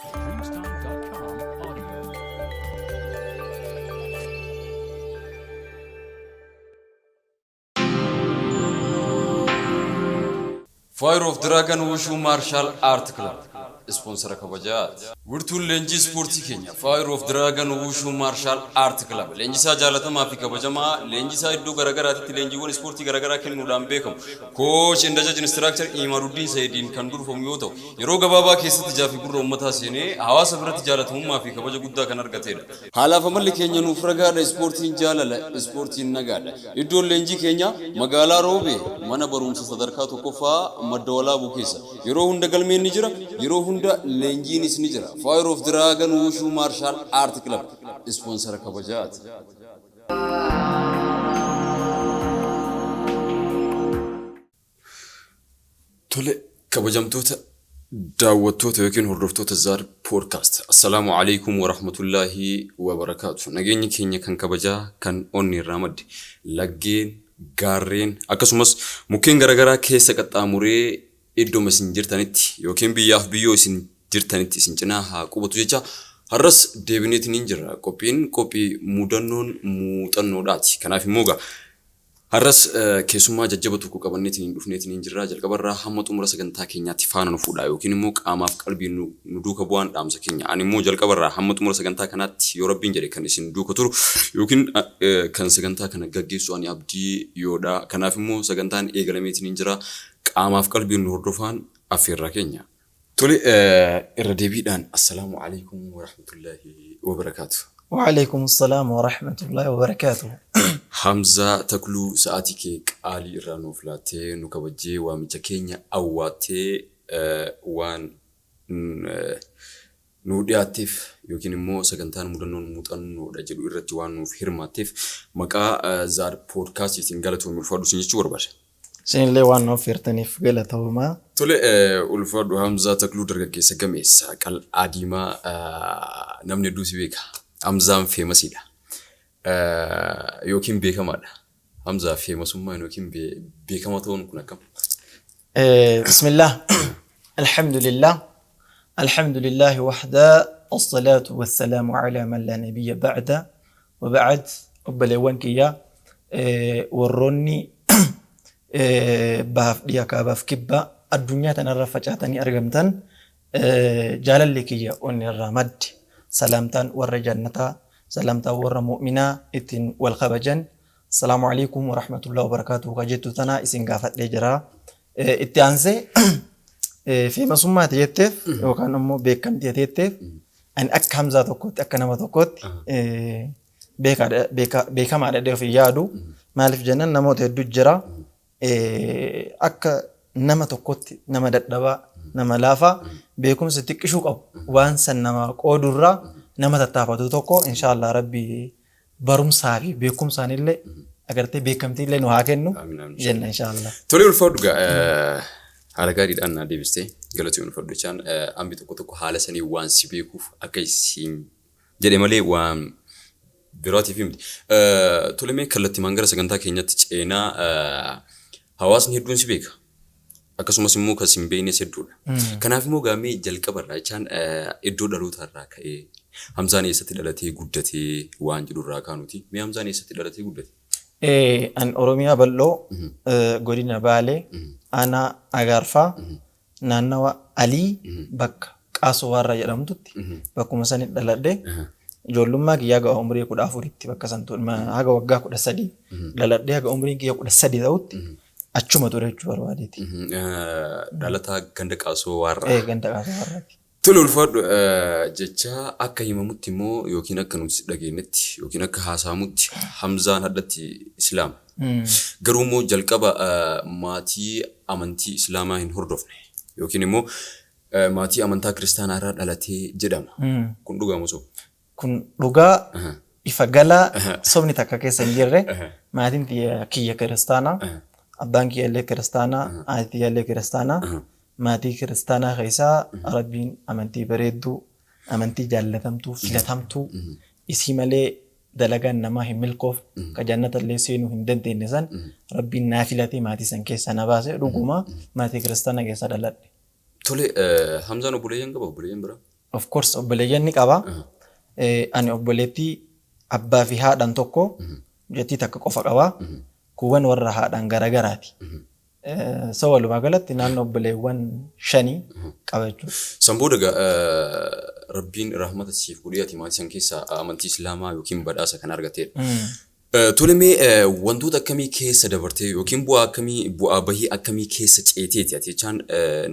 Dreamstime.com audio. Fire of Dragon Wushu Martial Art Club sponsor kabajat wirtuun leenjii ispoortii keenya Fire of Dragon Wushu Martial Art Club leenjisaa jaalatamaa fi kabajamaa leenjisaa iddoo garagaraatti leenjiiwwan ispoortii garagaraa kennuudhaan beekamu coach Indaja instructor Imaruddin Saidin kan durfamu yoo ta'u yeroo gabaabaa keessatti jaafii gurra uummataa seenee hawaasa biratti jaalatamummaa fi kabaja guddaa kan argatedha. Haalaaf amalli keenya nuuf ragaadha ispoortiin jaalala ispoortiin nagaadha. Iddoon leenjii keenya magaalaa Roobee mana barumsa sadarkaa tokkoffaa madda walaabuu keessa yeroo hunda galmeen ni jira yeroo hunda leenjiinis ni jira. Fire of Dragon Wushu Martial Art Club sponsor kabajat. Tole kabajamtoota daawwattoota yookiin hordoftoota Zaar podcast. Assalaamu alaykum wa rahmatullahi wa barakatuh. Nageenyi keenya kan kabajaa kan onni irraa madde laggeen gaarreen akkasumas mukkeen garagaraa keessa qaxxaamuree iddoo isin jirtanitti yookiin biyyaaf biyyoo isin jirtanitti isin cinaa haa qubatu jecha har'as deebineetiin hin jirra. Qophiin qophii muuxannoodhaati. Kanaaf immoo har'as keessummaa jajjaba tokko qabanneetiin hin dhufneetiin hin jirra. Jalqabarraa hamma xumura sagantaa keenyaatti faana nu fuudhaa yookiin immoo qaamaaf qalbiin nu duuka bu'aan dhaamsa keenya. Ani immoo jalqabarraa hamma xumura sagantaa kanaatti yoo Rabbiin jedhe kan isin duuka turu yookiin kan sagantaa kana gaggeessu ani abdii yoodha. Kanaaf immoo sagantaan eegalameetiin hin jira. Qaamaaf qalbiin nu hordofaan affeerraa keenya. Tole irra deebiidhaan assalaamu alaykum wa rahmatullahi wa barakatuh. وعليكم السلام ورحمة الله وبركاته. Hamza Takluu sa'aatii kee qaalii irraa nuuf laattee nu kabajee waamicha keenya awwaattee waan nu dhiyaatteef yookiin immoo sagantaan mudannoon muuxannoodha jedhu irratti waan nuuf hirmaatteef maqaa Zaar podcastiin galatoomii ulfaadhu sin jechuu barbaada. Sinillee waan nuuf hirtaniif galatoomaa. Tole ulfaadhu Hamza Takluu dargaggeessa gameessa qal'aa diimaa namni hedduu si beeka. Hamzaan feemasiidha. Yookiin beekamaadha. Hamza feemasummaa yookiin beekamaa ta'uun kun akkam? Bismillah. Alhamdulillah. Alhamdulillah wahda. الصلاة والسلام على من لا نبي بعد وبعد أبليوان كيا وروني باف دياكا باف كبا الدنيا تنرفجاتني أرقمتن جالل كيا أني الرمد سلامتان ورجنتا سلامتا ور مؤمنا اتن والخبجن السلام عليكم ورحمة الله وبركاته قجت تنا اسن غافت لجرا اتانسي في مسمات يتف وكان امو بكم يتف ان اك حمزه تكوت اك نما تكوت بك ما ده في يادو مالف جنن نمو تدو جرا اك نما تكوت نما ددبا نما لافا بكم ستكشو قب وان سنما قودرا nama tattaafatu tokko inshallah rabbi barumsaa fi beekumsaan illee agartee beekamtii illee nu haa kennu jenna inshallah. Tole ulfaadhu haala gaariidhaan na deebistee galatoomii ulfaadhu jechaan ambi tokko haala sanii waan si beekuuf akka isin jedhe malee waan biraatiif himti. Tole mee kallattii mangara sagantaa keenyatti ceenaa hawaasni hedduun si beeka. Akkasumas immoo kan sin beeknes hedduudha. Kanaaf immoo gaamee jalqabarraa jechaan iddoo dhalootarraa ka'ee Hamzaan eessatti dhalatee guddatee waan jedhurraa kaanuti. Mee Hamzaan eessatti dhalatee guddate? An Oromiyaa bal'oo godina Baalee aanaa Agaarfaa naannawa Alii bakka Qaasoo Waarraa jedhamtutti bakkuma sanitti dhaladhe. Ijoollummaa kiyyaa haga umurii 14tti bakka santuun haga waggaa 13 dhaladhe haga umurii kiyya 13 ta'utti achuma ture jechuu barbaadeeti. Dhalataa ganda Qaasoo Waarraa. Ganda Qaasoo Waarraati. Tole ulfaadhu jecha akka himamutti immoo yookiin akka nuti dhageenyetti yookiin akka haasamutti Hamzaan haddatti Islaama. Garuu immoo jalqaba maatii amantii Islaamaa hin hordofne yookiin immoo maatii amantaa kiristaanaa irraa dhalatee jedhama. Kun dhugaa moo soba? Kun dhugaa ifa galaa sobni takka keessa hin jirre maatiin kiyya kiristaanaa abbaan kiyya illee kiristaanaa haati kiyya illee kiristaanaa. maatii kiristaanaa keessaa rabbiin amantii bareedduu amantii jaallatamtuu filatamtuu isii malee dalagaan namaa hin milkoof ka jannata illee seenuu hin dandeenye san rabbiin naa filatee maatii san keessa na baase dhuguma maatii kiristaanaa keessa dhaladhe. Tole Hamzaan obboleeyyan qaba obboleeyyan bira? of course obboleeyyan ni qaba. Ani obboleettii abbaa fi haadhaan tokko jettii takka qofa qaba. Kuuwwan warra haadhaan garagaraati. So walumaa galatti naannoo obboleewwan 5 qaba jechuudha. Samboo daga Rabbiin rahmata siif godhiyati maatii san keessa amantii Islaamaa yookiin badhaasa kan argateedha. Tolemee wantoota akkamii keessa dabartee yookiin bu'aa bahii akkamii keessa ceeteeti ati jechaan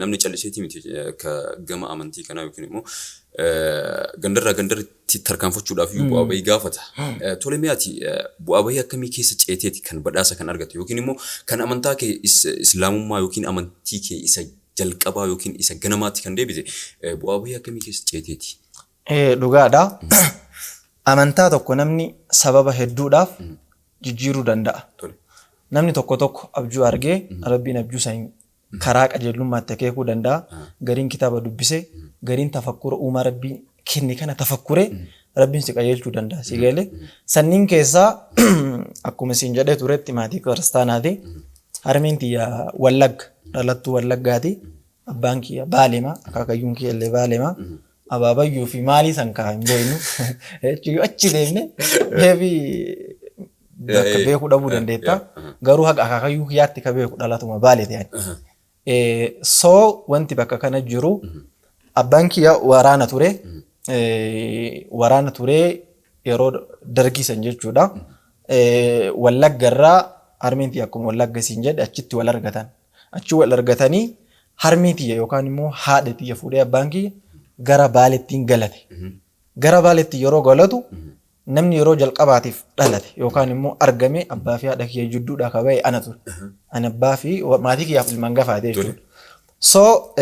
namni calliseeti miti ka gama amantii kanaa yookiin immoo gandarratti tarkaanfachuudhaaf bu'aa bahii gaafata. Tolemee ati bu'aa bahii akkamii keessa ceeteeti kan badhaasa kan argate yookiin immoo kan amantaa kee Islaamummaa yookiin amantii kee isa jalqabaa yookiin isa ganamaatti kan deebite bu'aa bahii akkamii keessa ceeteeti? Dhugaadha. Amantaa tokko namni sababa hedduudhaaf jijjiiruu danda'a. Namni tokko abjuu argee Rabbiin abjuu san karaa qajeelummaatti akeekuu danda'a. Gariin kitaaba dubbisee, gariin tafakkura uumaa Rabbiin kenne kana tafakkure Rabbiin si qajeelchuu danda'a. Si galee sanniin keessaa akkuma siin jedhee turetti maatii kiristaanaati. Harmeen tiyya Wallagga, dhalattuu Wallaggaati. Abbaan kiyya Baalemaa, akaakayyuun kiyya illee Baalemaa. Abaabayyuu fi maalii san kaa hin beeknu achi deemne deebii bakka beekuu dhabuu dandeetta. Garuu haga akaakayyuu kiyyaatti ka beeku dhalatuma Baalee ta'ani. So wanti bakka kana jiru abbaan kiyya waraana ture yeroo dargii san jechuudha. Wallaggarraa harmeen tiyya akkuma Wallagga siin jedhe achitti wal argatan. Achi wal argatanii harmee tiyya yookaan immoo haadha tiyya fuudhee abbaan kiyya gara Baaleettiin galate. Gara Baaleetti yeroo galatu namni yeroo jalqabaatiif dhalate yookaan immoo argame abbaa fi haadha kiyya jidduudhaa ka ba'e ana ture. Ani abbaa fi maatii kiyyaaf ilmaan gafaate jechuudha. So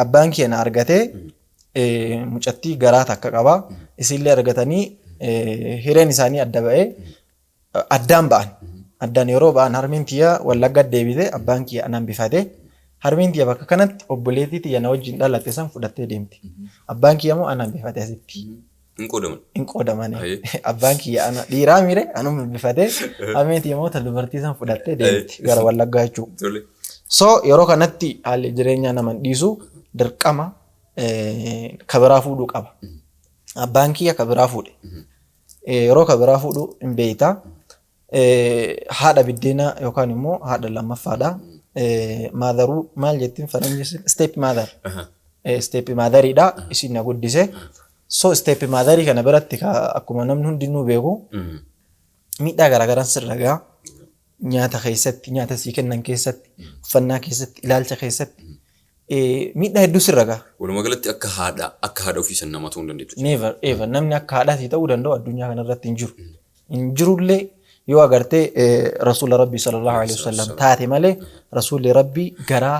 abbaan kiyya na argatee mucattii garaa takka qaba. Isillee argatanii hireen isaanii adda ba'ee addaan ba'an. Addaan yeroo ba'an harmeen tiyya Wallagga deebite abbaan kiyya anan bifate. Harmeen tiyya bakka kanatti obboleettii tiyya na wajjin dhalatte san fudhattee deemti. Abbaan kiyya immoo anan bifate asitti. Hin qoodaman. Abbaan kiyya ana dhiiraa mire anuma bifate harmeen tiyya immoo dubartii san fudhattee deemti gara Wallaggaa jechuudha. So yeroo kanatti haalli jireenyaa naman dhiisu dirqama kabiraa fuudhuu qaba. Abbaan kiyya kabiraa fuudhe. Yeroo kabiraa fuudhu hin beeyta. Haadha biddeena yookaan immoo haadha lammaffaadha. Maadharuu maal jettiin faranjii step mother. Step motheriidha isin na guddise. So step motherii kana biratti akkuma namni hundinuu beeku miidhaa garaagaraa sirra ga'a. Nyaata keessatti, nyaata sii kennan keessatti, uffannaa keessatti, ilaalcha keessatti miidhaa hedduu sirra ga'a. Walumaa galatti akka haadha ofii san nama ta'uu hin dandeettu. Never ever namni akka haadhaatii ta'uu danda'u addunyaa kanarratti hin jiru. Hin jirullee yoo agartee Rasuula Rabbii sallallahu alaihi wasallam taate malee Rasuulli Rabbii garaa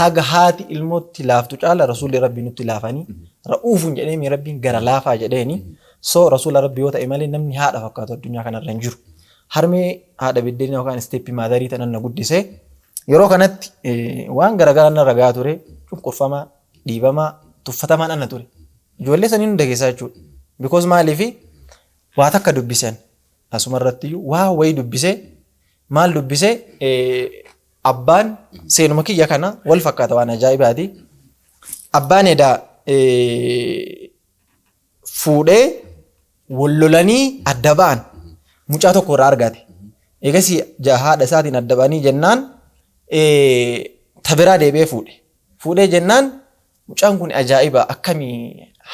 haga haati ilmootti laaftu caala Rasuulli Rabbii nutti laafanii ra'uufuun jedhee Rabbiin gara laafaa jedheeni. So Rasuula Rabbii yoo ta'e malee namni haadha fakkaatu addunyaa kanarra hin jiru. Harmee haadha biddeena yookaan step motherii tanan na guddise. Yeroo kanatti waan garaagaraa narra gahaa ture. Cunqurfamaa, dhiibamaa, tuffatamaan ana ture. Ijoollee saniin hunda keessaa jechuudha. Because maaliifi waa takka dubbisan. Asuma irratti waa wayii dubbisee maal dubbisee abbaan seenuma kiyya kana wal fakkaata waan ajaa'ibaati. Abbaan edaa fuudhee wal lolanii adda ba'an mucaa tokko irraa argate. Eegas haadha isaatiin adda ba'anii jennaan tabiraa deebi'ee fuudhe. Fuudhee jennaan mucaan kun ajaa'iba akkamii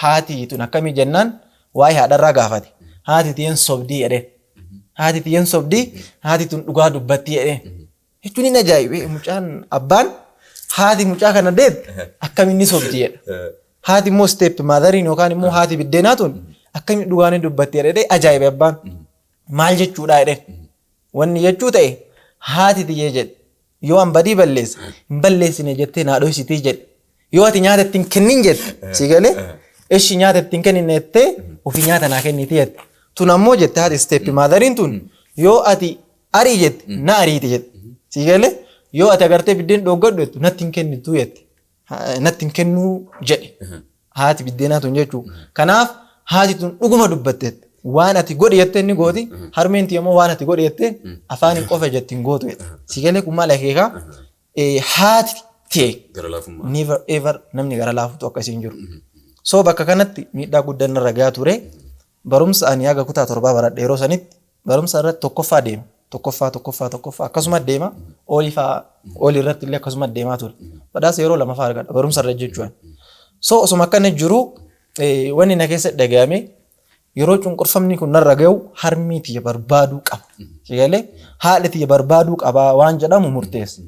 haati tun akkamii jennaan waa'ee haadharraa gaafate. Haati tiyyan sobdii jedheen. Haati tiyyan sobdii haati tun dhugaa dubbattii jedheen. Jechuun hin ajaa'ibe mucaan abbaan haati mucaa kana deette akkamiin ni sobdii jedha. Haati immoo step motheriin yookaan immoo haati biddeenaa tun akkamiin dhugaa ni dubbattii jedhee ajaa'ibe abbaan. Maal jechuudha jedheen. Wanni jechuu ta'e haati tiyyee jedhe yoo an badii balleessa hin balleessine jettee naa dhoysitii jedhe. Yoo ati nyaata ittiin kennin jette si galee eshi nyaata ittiin kennine jettee ofii nyaata naa kenniti jette. Tun ammoo jette haati step motheriin tun yoo ati arii jette na ariiti jette. Si galee yoo ati agartee biddeen dhoggadhu jettu natti hin kennitu jette. Natti hin kennuu jedhe. Haati biddeenaa tun jechuudha. Kanaaf haati tun dhuguma dubbatte. Waan ati godhi jettee ni gooti. Harmeen tiyya immoo waan ati godhi jettee afaaniin qofa jetti hin gootu jedha. Si galee kun maal akeeka? Haati tiyee never ever namni gara laafutu akkasii hin jiru. So bakka kanatti miidhaa guddaan irra gahaa ture. Barumsa ani haga kutaa 7 baradhe yeroo sanitti barumsa irratti tokkoffaa deema. Tokkoffaa akkasuma deema. Oolii irratti illee akkasuma deemaa ture. Badhaasa yeroo 2 argadha barumsa irra jechuudha. So osuma akkana jiru wanni na keessa dhagahame yeroo cunqurfamni kun narra gahu harmii tiyya barbaaduu qaba. Sigalee haadha tiyya barbaaduu qaba waan jedhamu murteessa.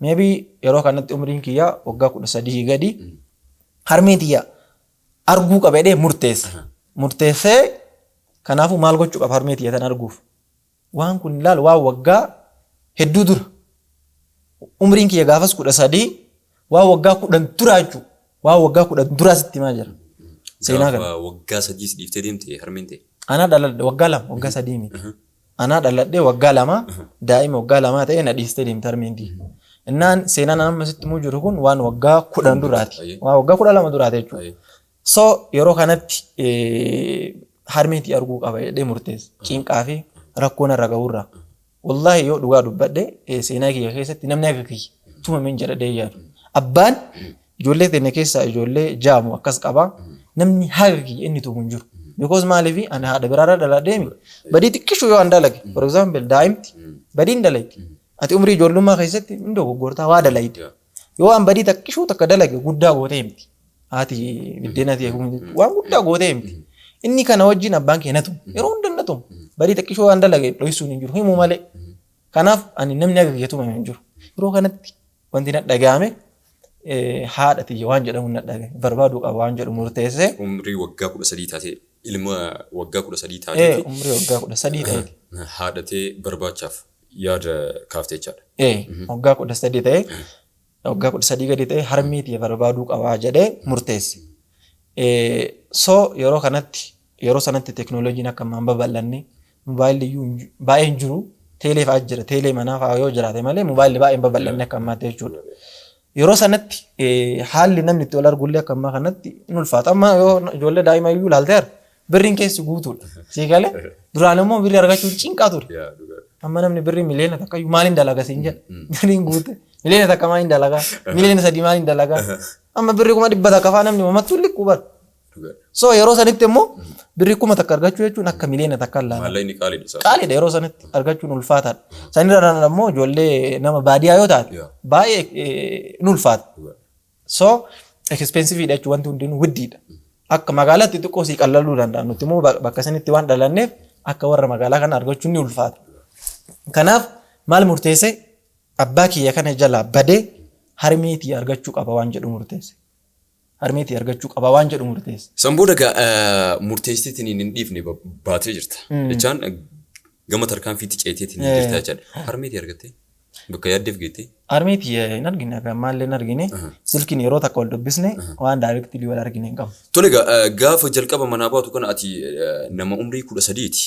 Maybe yeroo kanatti umriin kiyya waggaa 13 gadi harmii tiyya arguu qaba jedhee murteessa. Murteessee kanaafuu maal gochuu qaba harmee tiyya tan arguuf. Waan kun ilaal waa waggaa hedduu dura. Umriin kiyya gaafas 13 waa waggaa 10 dura jechuudha. Waa waggaa 10 dura sitti himaa jira. Seenaa kana. Waggaa 3 dhiiftee deemte harmeen ta'e. Anaa dhaladhe waggaa 2 waggaa 3 miti. Anaa dhaladhe waggaa 2 daa'ima waggaa 2 ta'e na dhiistee deemte harmeen tiyya. Innaan seenaan amma sitti himuu jiru kun waan waggaa 10 duraati. Waa waggaa 12 duraati jechuudha. So yeroo kanatti harmee tiyya arguu qaba jedhee murteessa. Cinqaa fi rakkoo narra gahurraa. Wallahi yoo dhugaa dubbadhe seenaa kiyya keessatti namni akka kiyya tumameen jedhadhee yaadu. Abbaan ijoollee teenya keessaa ijoollee jaamu akkas qaba. Namni haga kiyya inni tumu hin jiru. Because maaliif ani haadha biraarra dhaladhee badii xiqqishuu yoo an dalage. For example daa'imti badii hin dalagdi. Ati umrii ijoollummaa keessatti hin dogoggortaa waa dalagdi. Yoo an badii xiqqishuu takka dalage guddaa gootee himti. Haati biddeena ta'e waan guddaa gootee himti. Inni kana wajjin abbaan keenya tumu yeroo hunda na tumu. Badii xiqqishuu waan dalage dho'isuun hin jiru himuu malee. Kanaaf ani namni haga kiyya tumame hin jiru. Yeroo kanatti wanti na dhagahame haadha tiyya waan jedhamu na dhagahame barbaaduu qaba waan jedhu murteessee. Umrii waggaa 13 taate ilma waggaa 13 taate. Umrii waggaa 13 taate. Haadhatee barbaachaaf yaada kaaftee jechaadha. Waggaa 13 ta'e waggaa 13 gadi ta'e harmee tiyya barbaaduu qaba jedhee murteesse. So yeroo sanatti teknooloojiin akka ammaan babal'anne mobaayilli baay'ee hin jiru. Teelee fa'aa jira. Teelee manaa fa'aa yoo jiraate malee mobaayilli baay'een babal'anne akka ammaatti jechuudha. Yeroo sanatti haalli namni itti wal argullee akka ammaa kanatti in ulfaata. Amma yoo ijoollee daa'ima iyyuu ilaalteera birriin keessi guutuudha. Siikalee duraan immoo birrii argachuun cinqaa ture. Amma namni birrii miliyoona takka iyyuu maaliin dalaga siin jedha. Birriin guute miliyoona takka maaliin dalagaa? Miliyoona 3 maaliin dalagaa? Amma birrii 100 takka fa'aa namni mamattuu liqquu bara. So yeroo sanitti immoo birrii 1000 takka argachuu jechuun akka miliyoona takka laala. Maallaqni qaaliidha. Qaaliidha yeroo sanitti argachuun ulfaataadha. Sanirra immoo ijoollee nama baadiyyaa yoo taate baay'ee in ulfaata. So expensive jechuun wanti hundinuu widdiidha. Akka magaalaatti xiqqoo sii qallaluu danda'a. Nuti immoo bakka sanitti waan dhalanneef akka warra magaalaa kana argachuun ni ulfaata. Kanaaf maal murteesse abbaa kiyya kana jalaa badee harmee tiyya argachuu qaba waan jedhu murteesse. Harmee tiyya argachuu qaba waan jedhu murteesse. Sanbooda murteessiteetiin hin dhiifne baatee jirta. Jechaan gama tarkaanfiitti ceeteetiin hin jirta jechaadha. Harmee tiyya argattee bakka yaaddeef geettee. Harmee tiyya hin argine maallee hin argine silkiin yeroo takka wal dubbisne waan daayirektilii wal argine hin qabu. Tole gaafa jalqaba manaa baatu kana ati nama umrii 13ti.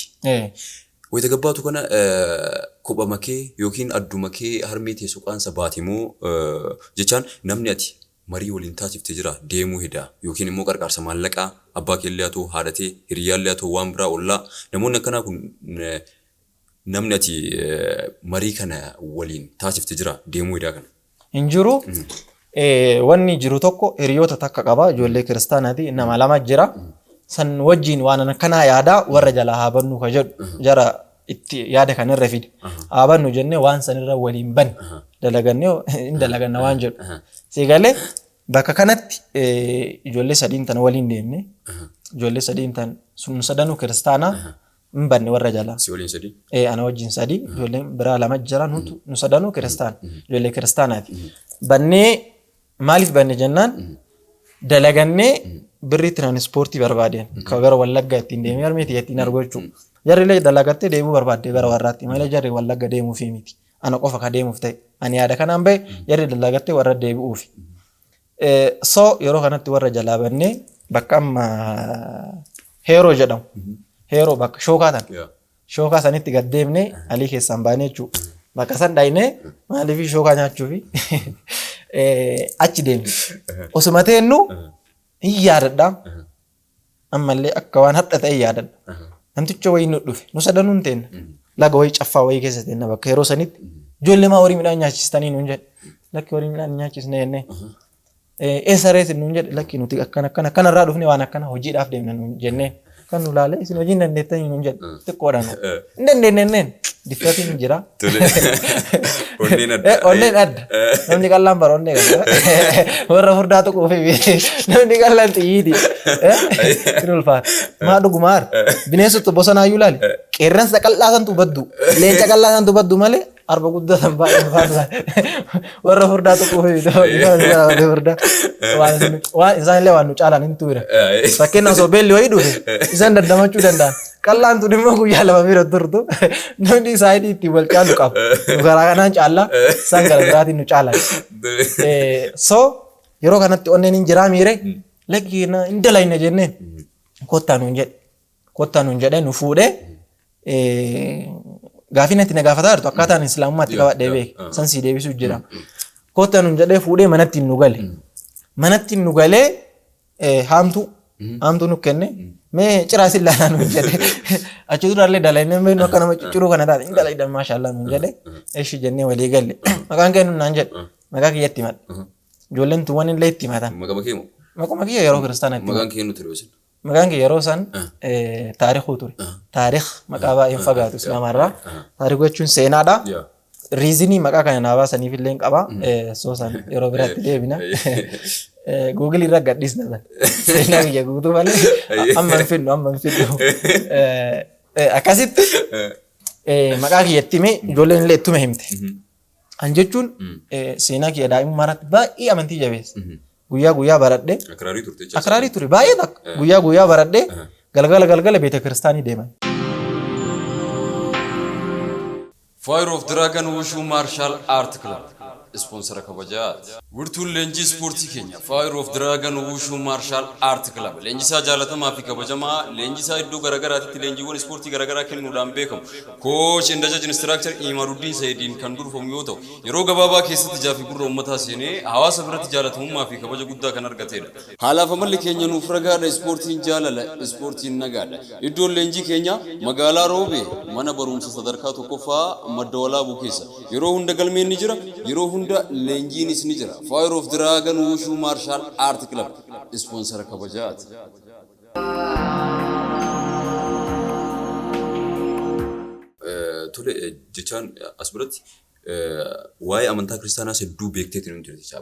Wayita gabbaatu kana kopha makee yookiin adduma kee harmee tiyya suqaansa baatimoo jechaan namni ati marii waliin taasiftee jira deemuu hida yookiin immoo qarqaarsa maallaqaa abbaa keellee haa ta'u haadhatee hiriyyaallee haa ta'u waan biraa ollaa namoonni akkanaa kun namni ati marii kana waliin taasiftee jira deemuu hida kana. Hin jiru wanni jiru tokko hiriyoota takka qaba ijoollee kiristaanaati nama 2 jira. San wajjin waan akkanaa yaadaa warra jalaa haa bannu ka jedhu jara itti yaada kanirra fide. Haa bannu jennee waan sanirra waliin banne dalagannee hin dalaganna waan jedhu. Sigalee bakka kanatti ijoollee 3 tan waliin deemne ijoollee 3 tan sun sadanuu kiristaanaa hin banne warra jalaa. Si waliin 3? Ana wajjin 3 ijoolleen biraa 2 jira nu sadanuu kiristaana ijoollee kiristaanaati. Bannee maaliif banne jennaan dalagannee birrii tiraanispoortii barbaadeen ka gara Wallaggaa ittiin deemee harmee tiyya ittiin argachuu. Jarri dalagattee deemuu barbaadde gara warraatti malee jarri Wallagga deemuufi miti. Ana qofa ka deemuuf ta'e. Ani yaada kanaan bahe jarri dalagattee warra deebi'uufi. So yeroo kanatti warra jalaa bannee bakka amma heeroo jedhamu. Heeroo bakka shookaa tan. Shookaa sanitti gad deemnee alii keessaan baanee jechuudha. Bakka san dhaynee maaliif shookaa nyaachuufi achi deemne. Osuma teennu hin yaadadha. Ammallee akka waan hadha ta'e yaadadha. Namticha wayii nu dhufe nu sadanuu hin teenna. Laga wayii caffaa wayii keessa teenna bakka yeroo sanitti ijoollee maa horii midhaan nyaachistanii nuun jedhe. Lakki horii midhaan nyaachisne jennee. eessareetiin nuun jedhe lakki nuti akkanarraa dhufne waan akkana hojiidhaaf deemna nuun jenneen kan nu laale isin hojii hin dandeettanii nuun jedhe xiqqoodhaan hin dandeenneen diffatiin jira. Onneen adda namni qallaan bara onnee qaba warra furdaa tuquu fi namni qallaan xiyyiiti hin ulfaata maa dhugumaar bineensota bosonaayyuu laale qeerransa qal'aa santu baddu leenca qal'aa santu baddu malee arba guddatan baay'ee faarsaa warra furdaa tuquu fi furdaa waan isaanillee waan nu caalaan hin tuure fakkeen osoo beelli wayii dhufe isaan dandamachuu danda'an qallaan tun immoo guyyaa lama bira turtu namni isaanii itti wal caalu qabu nu garaa kanaan caallaa isaan gara biraatiin nu caalan so yeroo kanatti onneen hin jiraa miire lakki hin dalayna jenneen kottaa nuun jedhe nu fuudhee gaafii natti na gaafataa jirtu akkaataan islaamummaatti qabadhee beeke san sii deebisuu jira kottaa nuun jedhee fuudhee manatti nu galee haamtuu nu kenne mee ciraa sin laalaa nuun jedhe achi duraallee dalayne mee nu akka nama cicciruu kana taate hin dalaydan maashaallah nuun jedhe eeshi jennee walii galle maqaan kee naan jedhe maqaa kiyyatti himadha ijoolleen tuwwan illee itti himatan maquma kiyya yeroo kiristaanatti maqaan kee nuti dho'isin maqaan kee yeroo san taarikhuu ture taarikh maqaa baay'een fagaatu islaamarraa taarikhuu jechuun seenaadha riizinii maqaa kana naa baasaniif illee qaba soo san yeroo biraatti deebina Google irra gadhiisna san seenaa biyya guutuu malee amma hin fidnu akkasitti maqaa kiyyatti himee ijoolleen illee ittuma himte an jechuun seenaa kiyya daa'imummaa irratti baay'ee amantii jabeessa guyyaa baradhee akraarii ture baay'ee takka guyyaa baradhee galgala beeta kiristaanii deeman. Fire of Dragon Wushu Martial Art Club sponsor kabajaat wirtuun leenjii ispoortii keenya Fire of Dragon Wushu Martial Art Club leenjisaa jaalatamaa fi kabajamaa leenjisaa iddoo garagaraatti leenjiiwwan ispoortii garagaraa kennuudhaan beekamu coach Indajaj Instructor Imaruddin Saidin kan durfamu yoo ta'u yeroo gabaabaa keessatti jaafii gurra uummataa seenee hawaasa biratti jaalatamummaa fi kabaja guddaa kan argatedha. Haalaaf amalli keenya nuuf ragaadha ispoortiin jaalala ispoortiin nagaadha. Iddoon leenjii keenya magaalaa Roobee mana barumsa sadarkaa tokkoffaa madda walaabuu keessa yeroo hunda galmeen ni jira yeroo hunda leenjiinis ni jira. Fire of Dragon Wushu Martial Art Club sponsor kabajaat. Tole jechaan as biratti waa'ee amantaa kiristaanaa hedduu beekteetiin hin jirti.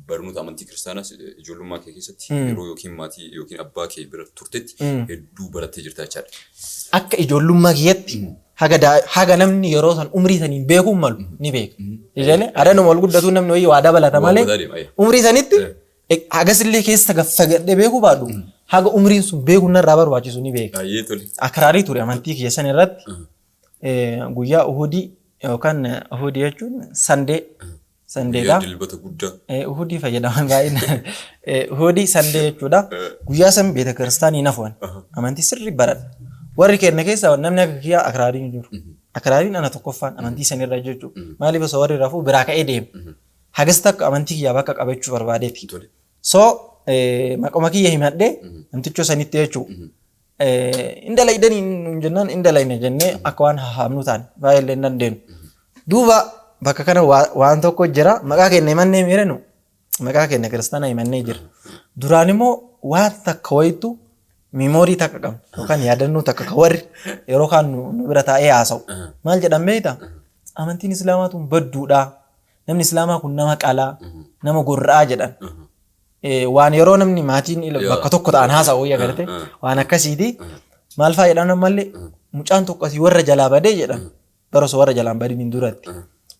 Barnoota amantii kiristaanaa ijoollummaa kee keessatti yeroo yookiin maatii yookiin abbaa kee bira turtetti hedduu barattee jirta jechaadha. Akka ijoollummaa keetti haga namni yeroo san umrii saniin beekuun malu ni beeka. Jedhanii adanuma wal guddatu namni wayii waa dabalata malee umrii sanitti hagasillee keessa gaffagadhee beekuu baadhu haga umriin sun beekuun narraa barbaachisu ni beeka. Akraarii ture amantii kiyya san irratti guyyaa Uhudii yookaan Uhudii jechuun Sandeedha. Dilbata guddaa. Uhudii fayyadaman baay'inaan. Uhudii Sandee jechuudha. Guyyaa san beeta kiristaanii nafuun amantii sirrii baradha. Warri keenya keessaa namni akka kiyyaa akraariin jiru. Akraariin ana tokkoffaan amantii sanirra jechuudha. Maaliif osoo warri rafuu biraa ka'ee deema. Hagas takka amantii kiyyaa bakka qabachuu barbaadeeti. So maquma kiyya himadhee namtichoo sanitti jechuudha. Indalaydanii jennaan indalayne jennee akka waan haamnu taane baay'ee hin dandeenyu. Duuba bakka kana waan tokko jira maqaa keenya himannee miirenu maqaa keenya kiristaanaa himannee jira. Duraan immoo waan takka wayitu miimoorii takka qabna yookaan yaadannoo takka ka warri yeroo kaan nu bira taa'ee haasa'u. Maal jedhan beektaa? Amantiin islaamaa tun badduudha. Namni islaamaa kun nama qalaa nama gorra'aa jedhan. Waan yeroo namni maatiin bakka tokko ta'an haasa'u wayya garte waan akkasiiti. Maal fa'aa jedhan ammallee mucaan tokko asii warra jalaa badee jedhan. Baroos warra jalaan badin duratti.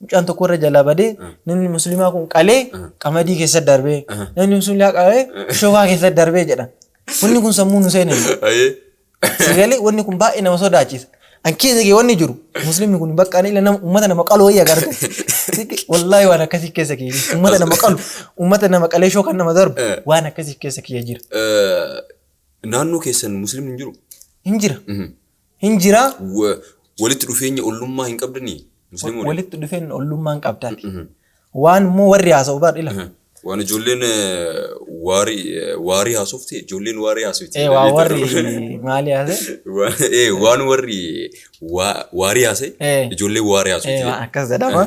Mucaan tokko warra jalaa badee namni musliimaa kun qalee qamadii keessa darbee namni musliimaa qalee shookaa keessa darbee jedhan. Wanni kun sammuu nu seenee. Sagalee wanni kun baay'ee nama sodaachisa. An keessa kee wanni jiru musliimni kun bakka ani nama uummata nama qalu wayya garga. Wallaahi waan akkasii keessa kee uummata nama qalu uummata nama qalee shookaan nama darbu waan akkasii keessa kee jira. Naannoo keessan musliimni hin jiru? Hin jira. Walitti dhufeenya ollummaa hin qabdanii? Walitti dhufeenya ollummaa hin qabdaati. Waan immoo warri haasa'u baadhila. Waan ijoolleen waarii haasofte ijoolleen waarii haasofte. Waan warri maali haase? Waan warri waarii haase ijoolleen waarii haasofte. Akkas jedhama.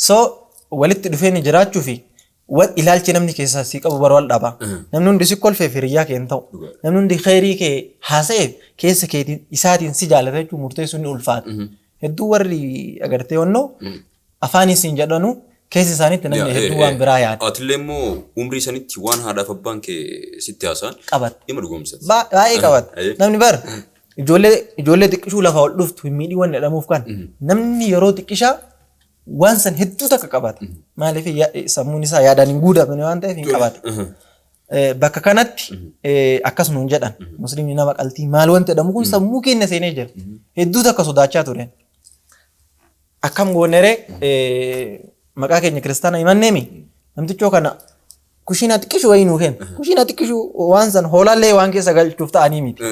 So walitti dhufeenya jiraachuu fi ilaalchi namni keessaa si qabu bara wal dhaba. Namni hundi si kolfee firiyyaa kee hin ta'u. Namni hundi khayrii kee haasa'eef keessa keetiin isaatiin si jaalata jechuun murteessuun ni ulfaata. Hedduu warri agartee wannoo afaanis hin jedhanu keessa isaaniitti namni hedduu waan biraa yaada. Atillee immoo umrii sanitti waan haadhaaf abbaan kee sitti haasa'an qabata. Dhimma dhugoomsati. Baay'ee qabata. Namni bara ijoollee xiqqishuu lafa ol dhuftu hin miidhii waan jedhamuuf kan namni yeroo xiqqishaa waan san hedduu takka qabata. Maaliif sammuun isaa yaadaan hin guutamne waan ta'eef hin qabata. Bakka kanatti akkasuma hin jedhan musliimni nama qaltii maal wanti jedhamu kun sammuu keenya seenee jira. Hedduu takka sodaachaa tureen. Akkam gooneree maqaa keenya kiristaana himanneemi namtichoo kana kushiina xiqqishuu wayii nuu kenna. Kushiina xiqqishuu waan san hoolaallee waan keessa galchuuf ta'anii miti.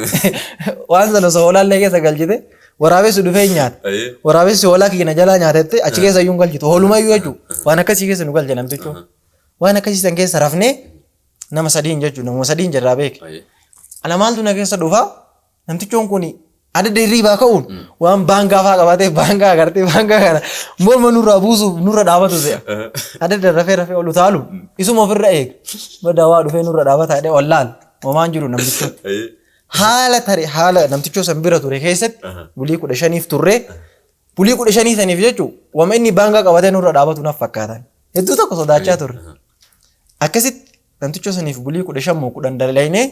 Waan san osoo hoolaallee keessa galchite waraabessi dhufee nyaata. Waraabessi hoolaa keenya jalaa nyaatetti achi keessa iyyuu hin galchitu. Hoolumayyuu jechuudha. Waan akkasii keessa nu galche namtichoo. Waan akkasii san keessa rafnee nama sadiin jechuudha. Nama sadiin jirraa beeke. Ana maaltu na keessa dhufaa namtichoon kuni adda dirriibaa ka'uun waan baangaa fa'aa qabatee baangaa agartee baangaa kana morma nurraa buusuuf nurra dhaabatu se'a. Adda rafee ol utaalu isuma ofirra eega. Badda waa dhufee nurra dhaabataa jedhee ol laal homaan jiru namtichoo. Haala namtichoo san bira ture keessatti bulii 15 turree bulii 15 saniif jechuun wama inni baangaa qabatee nurra dhaabatu naaf fakkaatan. Hedduu tokko sodaachaa turre. Akkasitti namtichoo saniif bulii 15 moo 10 dalaynee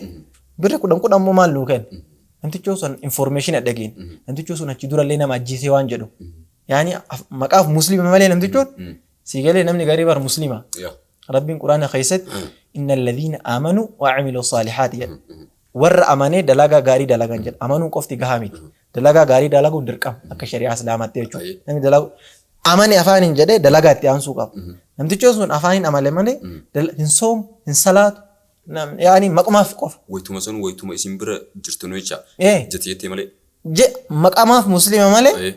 birra 10 moo maal nuu kenna. Namtichoo sun information dhageen. Namtichoo sun achi durallee nama ajjiisee waan jedhu. Yaani maqaaf muslima malee namtichoon siigalee namni garii bar muslima. Rabbiin Quraana keessatti innal ladhiina aamanuu wa amiluu saalihaati jedha. Warra amanee dalagaa gaarii dalagan jedha. Amanuun qofti gahaa miti. Dalagaa gaarii dalaguun dirqama akka shari'aa islaamaatti jechuudha. Namni dalagu amane afaaniin jedhee dalagaa itti aansuu qaba. Namtichoo sun afaaniin amale malee hin soomu hin salaatu. Yaani maqamaaf qofa. Wayituma sun wayituma isin bira jirtanu jecha. Jettee malee. Maqamaaf muslima malee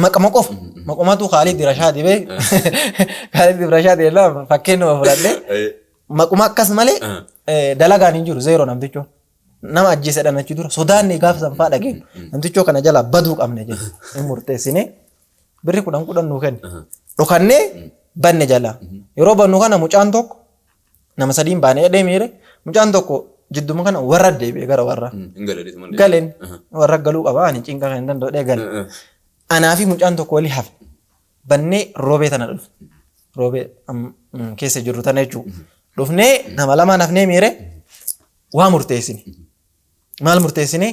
maqama qofa. Maqamatu Khalid Rashaad bee. Khalid Rashaad jedhama fakkeen nama fudhadhee maquma akkas malee dalagaan hin jiru zeeroo namtichoo. Nama ajjeesedhan achi dura sodaanne gaafa san fa'aa dhageen namtichoo kana jala baduu qabne jedhe hin murteessine birri 10 nuu kenna. Dhokannee banne jala. Yeroo bannu kana mucaan tokko nama sadiin baanee jedhee miire mucaan tokko jidduma kana warra deebi'e gara warra. Galeen warra galuu qaba ani cinqaa kan hin danda'u gale. Anaa fi mucaan tokko walii hafe bannee roobee tana dhufe. Roobee keessa jirru tana jechuudha. Dhufnee nama lamaan hafnee miire waa murteessine. Maal murteessine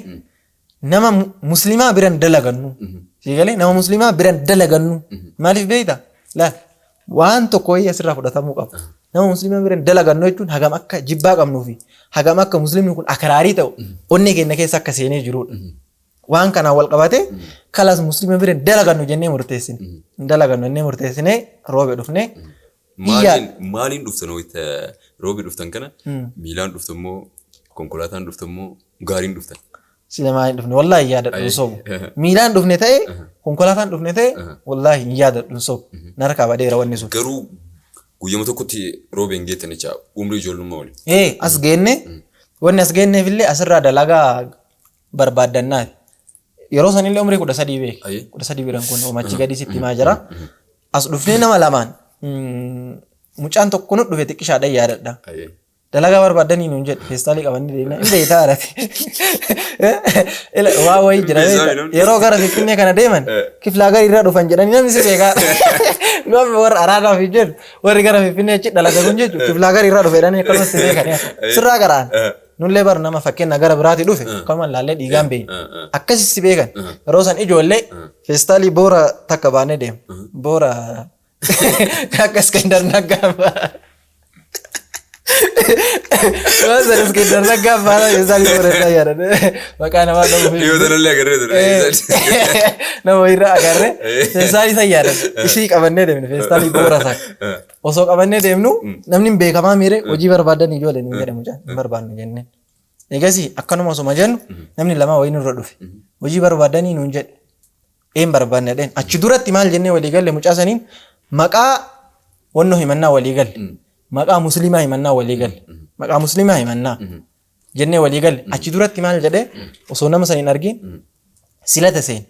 nama muslimaa biran dalagannu. Siigalee nama muslimaa biran dalagannu. Maaliif beektaa? Laal waan tokko wayii asirraa fudhatamuu qaba. Nama muslimaa biran dalagannu jechuun hagam akka jibbaa qabnuufi hagam akka muslimni kun akraarii ta'u onnee keenya keessa akka seenee jirudha. Waan kanaan wal qabate kalas muslima biran dalagannu jennee murteessine. Dalagannu jennee murteessine roobee dhufnee. Maaliin dhuftan wayita roobee dhuftan kana miilaan dhuftammoo konkolaataan dhuftammoo gaariin dhuftan. Sila maaliin dhufne wallaahi yaadadhu sobu. Miilaan dhufne ta'e konkolaataan dhufne ta'e wallaahi hin yaadadhu sobu. Narkaa badeera wanni sun. Garuu guyyama tokkotti roobeen geettan jecha umrii ijoollummaa wali. As geenne wanni as geenneef illee asirraa dalagaa barbaaddannaati. Yeroo sanillee umrii 13 beek. 13 biran kun omachi gadi sitti himaa jira. As dhufnee nama lamaan mucaan tokko nu dhufe xiqqishaadhaan yaadadha. Dalagaa barbaaddanii nuun jedhe feestaalii qabannee deemna hin beektaa arate. Waa wayii jira yeroo gara Finfinnee kana deeman kiflaa garii irraa dhufan jedhanii namni si beekaa. Gaafa warra araadaaf hin jedhu warri gara Finfinnee achi dalaga kun jechuudha kiflaa garii irraa dhufe jedhanii akkasumas si beekan sirraa garaan. Nullee bar nama fakkeenya gara biraati dhufe akkuma laallee dhiigaan beeyin akkasis si beekan yeroo san ijoollee feestaalii boora takka baanee deemu boora akka Iskandar Naggaa. Masa Iskandar Naggaa baala feestaalii boora irraa yaadan maqaa namaa dhabu. Yoo tanallee agarree ture. Nama irraa agarree feestaalii san yaadan ishii qabannee deemne feestaalii boora isaa. Osoo qabannee deemnu namni beekamaa miire hojii barbaadan ijoollee ni jedhamu jaan hin barbaannu jennee. Egasii akkanuma osuma jennu namni lama wayii nurra dhufe hojii barbaadanii nuun jedhe een barbaanne dheen achi duratti maal jennee walii galle mucaa saniin maqaa wannoo himannaa walii galle maqaa muslimaa himannaa walii galle maqaa muslimaa himannaa jennee walii galle achi duratti maal jedhee osoo nama saniin argin silata seen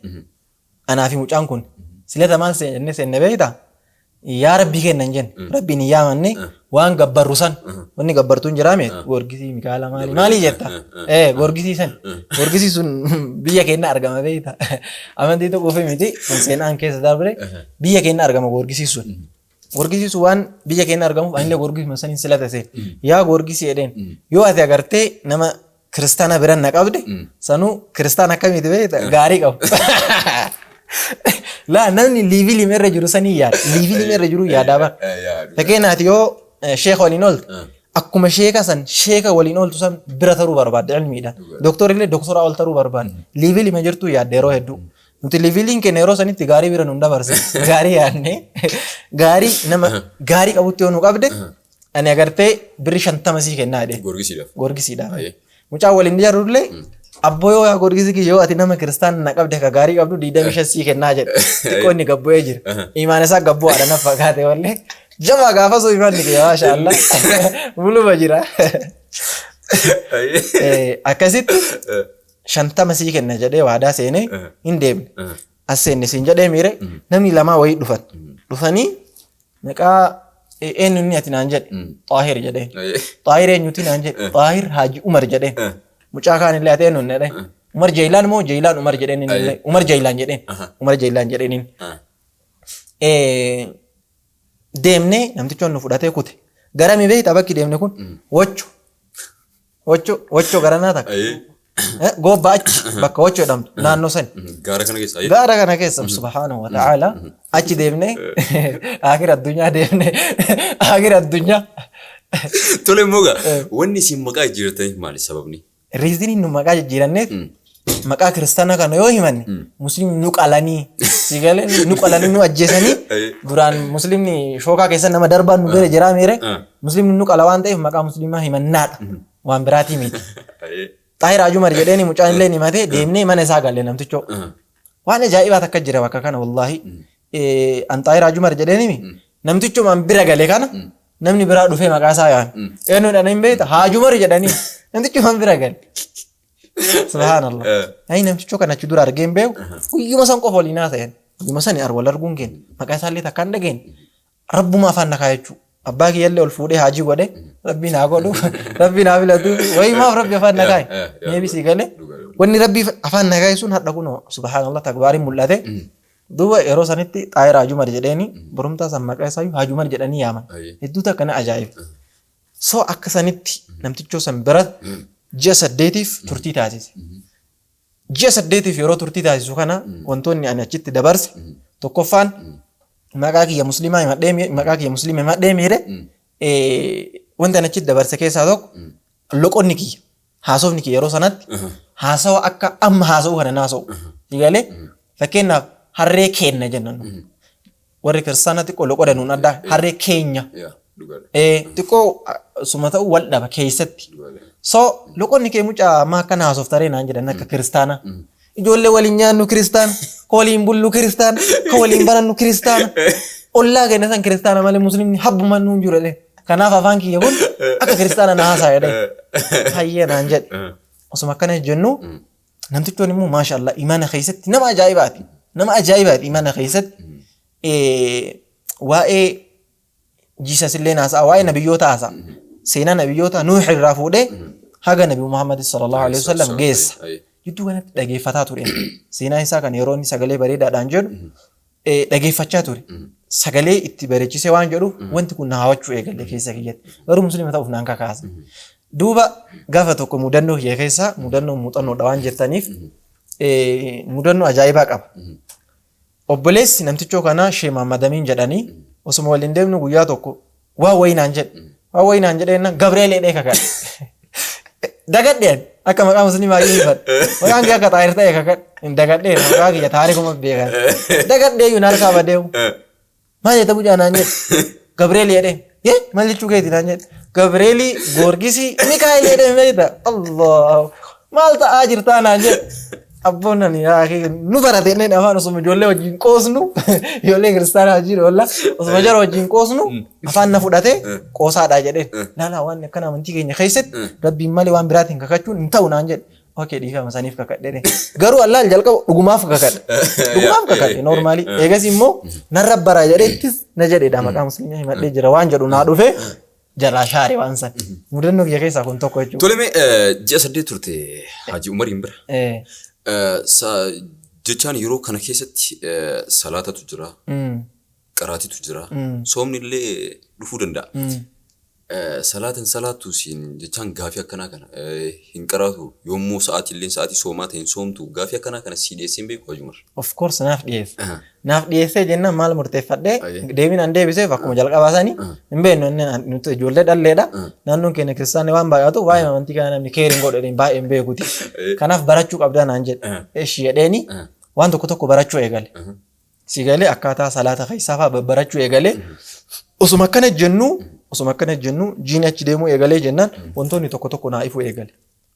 anaa fi mucaan kun silata maal seen jennee seenne beektaa. yaa rabbii kennan jenna rabbiin hin yaamanne waan gabbarru san wanni gabbartuun jiraame gorgisii mikaala maalii jetta gorgisii san gorgisii sun biyya keenya argama beekta amantii tokko ofii miti seenaan keessa darbe biyya keenya argama gorgisii sun gorgisii sun waan biyya keenya argamuuf anillee gorgisii masaniin silata seen yaa gorgisii edeen yoo ati agartee nama kiristaana biran na qabde sanuu kiristaana akkamiiti beekta gaarii qabu laa namni liivii irra jiru sanii yaada liivii irra jiru yaadaa bara fakkeenyaaf yoo sheeka waliin ooltu akkuma sheeka san sheeka waliin ooltu san bira taruu barbaadde ilmiidhaan dooktorillee dooktora ol taruu barbaadde liivii lima jirtu yaadde yeroo hedduu nuti liiviiliin keenya yeroo sanitti gaarii bira nu dabarse gaarii yaadne gaarii nama gaarii qabutti yoo nu qabde ani agartee birri 50 sii kennaa jedhe gorgisiidhaaf mucaa waliin jirrullee Abboyoo yaa gorgisii yoo ati nama kiristaana na qabde ka gaarii qabdu 25 sii kennaa jedhe xiqqoo inni gabbo'ee jira imaan isaa gabboo haadha na fakkaate wallee jama gaafa soo imaan nike maashaallah buluma jira akkasitti 50 sii kenna jedhee waadaa seenee hin deemne as seenne siin jedhee miire namni lamaa wayii dhufanii maqaa eenyuun ati naan jedhe Xaahir jedheen Xaahir eenyuuti naan jedhe Xaahir Haaji Umar jedheen mucaa kaan illee atee nun jedhe Umar Jaylaan moo Jaylaan Umar jedheen illee Umar Jaylaan jedheen deemnee namtichi nu fudhatee kute garami beektaa bakki deemne kun wachoo garanaa takka gobba achi bakka wachoo jedhamtu naannoo san gaara kana keessa subhaanahu wa ta'ala achi deemnee aakhira addunyaa deemnee aakhira addunyaa tole moga wanni isin maqaa jijjiirrataniif maali sababni riiziniin nu maqaa jijjiiranneef maqaa kiristaanaa kana yoo himanne musliimni nu qalanii sigalee nu qalanii nu ajjeesanii duraan musliimni shookaa keessa nama darbaan nu bira jiraa miire musliimni nu qala waan ta'eef maqaa musliimaa himannaadha waan biraatii miti Xaahir Haaji Umar jedheeni mucaan illee himatee deemnee mana isaa galle namtichoo waan ajaa'ibaa takka jira bakka kana wallaahi an Xaahir Haaji Umar jedheeni namtichoo man bira gale kana namni biraa dhufee maqaa isaa yaan eenyuudhaan hin beekta Haaji Umar jedhanii namtichoo man bira gale subhaanallah ayi namtichoo kan achi dura argeen beeku guyyuma san qofa waliin haasa'an guyyuma san wal arguun keenya maqaa isaallee takka hin dhageen rabbuma afaan nakaa jechuu abbaa kiyyallee ol fuudhee haajii godhe rabbi naa godhu rabbi naa filatu wayimaaf rabbi afaan nakaa meebisii galee wanni rabbi afaan nakaa sun hadha kun subhaanallah takbaariin mul'ate duuba yeroo sanitti Xaahir Haaji Umar jedheeni borumtaa san maqaa isaa Haaji Umar jedhanii yaaman hedduu takka na ajaa'iba soo akka sanitti namtichoo san bira ji'a 8tiif turtii taasise ji'a 8tiif yeroo turtii taasisu kana wantoonni ani achitti dabarse tokkoffaan maqaa kiyya musliimaa himadhee miire wanta ani achitti dabarse keessaa tokko loqonni kiyya haasofni kiyya yeroo sanatti haasawa akka amma haasa'u kana naasa'u sigalee fakkeenyaaf harree keenna jennan warri kiristaana xiqqoo loqoda nuun addaa harree keenya xiqqoo suma ta'u wal dhaba keessatti so loqonni kee mucaa amma akkana haasoftaree naan jedhan akka kiristaana ijoollee waliin nyaannu kiristaana ka waliin bullu kiristaana ka waliin barannu kiristaana ollaa keenya san kiristaana malee musliimni habbuman nuun jiru jedhe kanaaf afaan kiyya kun akka kiristaana na haasaa jedhe hayyee naan jedhe osuma akkana jennu namtichoon immoo maashaallah imaana keessatti nama ajaa'ibaati imaana keessatti waa'ee jiisas illee haasaa waa'ee nabiyyoota haasaa seenaa nabiyyoota Nuux irraa fuudhee haga Nabi Muhammad sallallahu alaihi wasallam geessa jidduu kanatti dhageeffataa ture seenaa isaa kan yeroo inni sagalee bareedaadhaan jedhu dhageeffachaa ture sagalee itti bareechisee waan jedhu wanti kun na hawachuu eegalle keessa kiyyatti garuu musliima ta'uuf naan kakaasa duuba gaafa tokko mudannoo kiyya keessaa mudannoo muuxannoodha waan jettaniif mudannoo ajaa'ibaa qaba obboleessi namtichoo kanaa Shee Maammadamiin jedhanii osuma waliin deemnu guyyaa tokko waa wayinaan jedheenna Gabriel jedhee kakadhe dagadheen akka maqaa musliimaa hiifadhe maqaan kee akka Xaahir ta'e kakadhe dagadheen maqaa kiyya taarikuma beekan dagadhee yuun harkaa badeemu maal jetta bucaa naan jedhe Gabriel jedheen maal jechuu keeti naan jedhe Gabrielii Goorgisii Mikaa'el jedheen beekta Allah maal ta'aa jirtaa naan jedhe abboonnan nu barateeneen afaan osuma ijoollee wajjin qoosnu ijoollee kiristaanaa wajjin oolla osuma jara wajjin qoosnu afaan na fudhatee qoosaadhaa jedheen laalaa waan akkana amantii keenya keessatti rabbiin malee waan biraatiin kakachuun hin ta'u naan jedhe okay dhiifama saniif kakadhe garuu allaal jalqaba dhugumaaf kakadhe normally eegas immoo narra bara jedheettis na jedheedha maqaa musliimaa himadhee jira waan jedhu naa dhufe jalaa shaare waan san mudannoo kiyya keessaa kun tokko jechuudha. Tole mee ji'a 8 turte Haji Umariin bira. Jechaan yeroo kana keessatti salaatatu jira. Qaraatitu jira. Soomni illee dhufuu danda'a. Salaatan salaatu siin jechaan gaafii akkanaa kana hin qaraatu yommuu sa'aatii soomaa ta'in soomtu gaafii akkanaa kana si dhiyeesseen beeku Haji Umar. Of course naaf dhiyeessee jennaan maal murteeffadhee deebiin an deebiseef akkuma jalqabaa sanii hin beeknu nuti ijoollee dhalleedha naannoon keenya kiristaanni waan baay'atu waa'ee amantii kana namni keeriin godheen baay'ee hin beekuti kanaaf barachuu qabdaa naan jedhe eeshi jedheeni waan tokko barachuu eegale si galee akkaataa salaata keessaa fa'aa barachuu eegale osuma akkana jennu jiini achi deemuu eegalee jennaan wantoonni tokko naa ifuu eegale